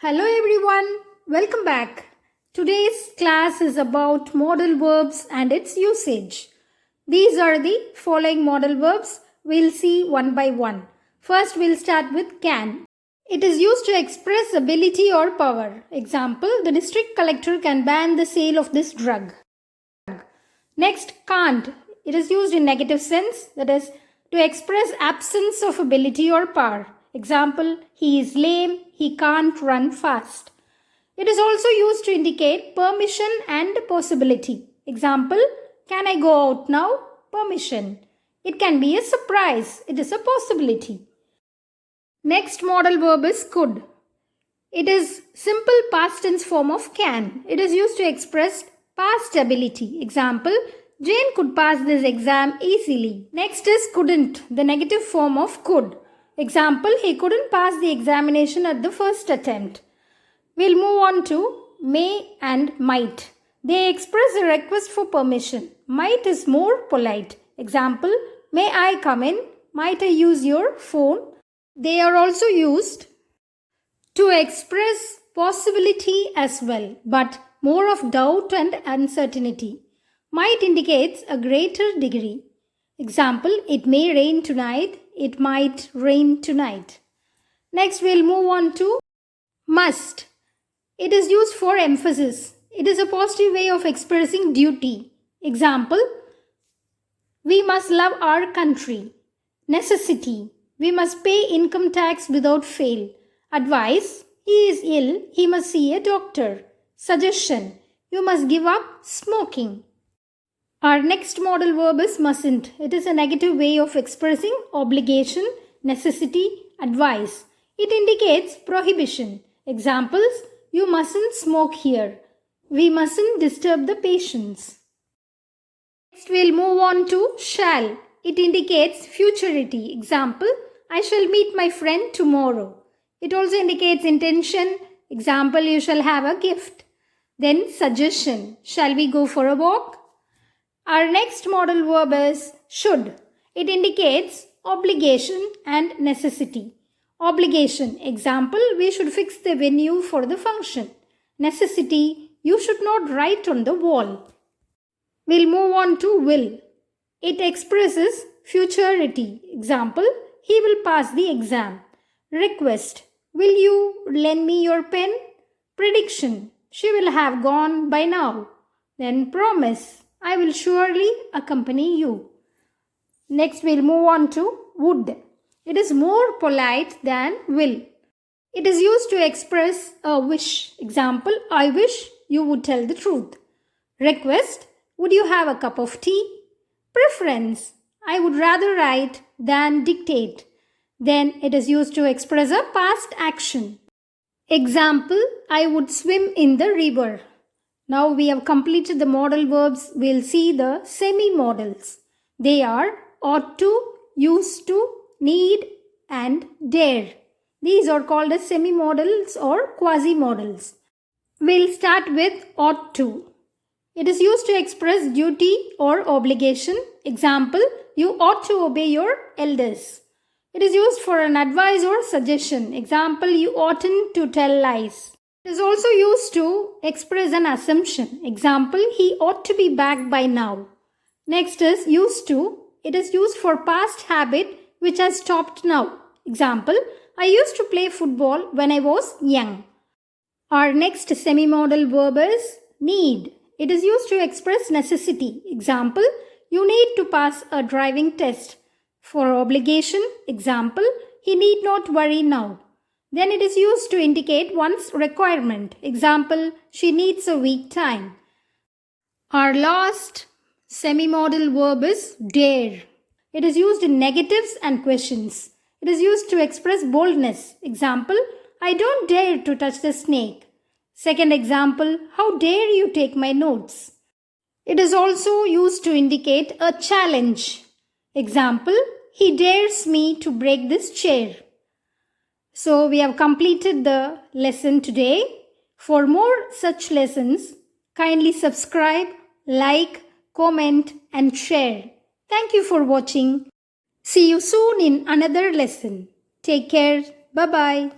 Hello everyone, welcome back. Today's class is about modal verbs and its usage. These are the following modal verbs. We'll see one by one. First, we'll start with can. It is used to express ability or power. Example, the district collector can ban the sale of this drug. Next, can't. It is used in negative sense, that is, to express absence of ability or power. Example, he is lame, he can't run fast. It is also used to indicate permission and possibility. Example, can I go out now? Permission. It can be a surprise. It is a possibility. Next modal verb is could. It is simple past tense form of can. It is used to express past ability. Example, Jane could pass this exam easily. Next is couldn't, the negative form of could. Example, he couldn't pass the examination at the first attempt. We'll move on to may and might. They express a request for permission. Might is more polite. Example, may I come in? Might I use your phone? They are also used to express possibility as well, but more of doubt and uncertainty. Might indicates a greater degree. Example, it may rain tonight. It might rain tonight. Next, we'll move on to must. It is used for emphasis. It is a positive way of expressing duty. Example, we must love our country. Necessity. We must pay income tax without fail. Advice, he is ill. He must see a doctor. Suggestion, you must give up smoking. Our next modal verb is mustn't. It is a negative way of expressing obligation, necessity, advice. It indicates prohibition. Examples, you mustn't smoke here. We mustn't disturb the patients. Next, we'll move on to shall. It indicates futurity. Example, I shall meet my friend tomorrow. It also indicates intention. Example, you shall have a gift. Then suggestion, shall we go for a walk? Our next modal verb is should. It indicates obligation and necessity. Obligation, example, we should fix the venue for the function. Necessity, you should not write on the wall. We'll move on to will. It expresses futurity. Example, he will pass the exam. Request, will you lend me your pen? Prediction, she will have gone by now. Then promise, I will surely accompany you. Next, we'll move on to would. It is more polite than will. It is used to express a wish. Example, I wish you would tell the truth. Request, would you have a cup of tea? Preference, I would rather write than dictate. Then it is used to express a past action. Example, I would swim in the river. Now we have completed the modal verbs. We'll see the semi-modals. They are ought to, used to, need and dare. These are called as semi-modals or quasi-modals. We'll start with ought to. It is used to express duty or obligation. Example, you ought to obey your elders. It is used for an advice or suggestion. Example, you oughtn't to tell lies. It is also used to express an assumption. Example, he ought to be back by now. Next is used to. It is used for past habit which has stopped now. Example, I used to play football when I was young. Our next semi-modal verb is need. It is used to express necessity. Example, you need to pass a driving test. For obligation, example, he need not worry now. Then it is used to indicate one's requirement. Example, she needs a week time. Our last semi-modal verb is dare. It is used in negatives and questions. It is used to express boldness. Example, I don't dare to touch the snake. Second example, how dare you take my notes? It is also used to indicate a challenge. Example, he dares me to break this chair. So we have completed the lesson today. For more such lessons, kindly subscribe, like, comment and share. Thank you for watching. See you soon in another lesson. Take care. Bye-bye.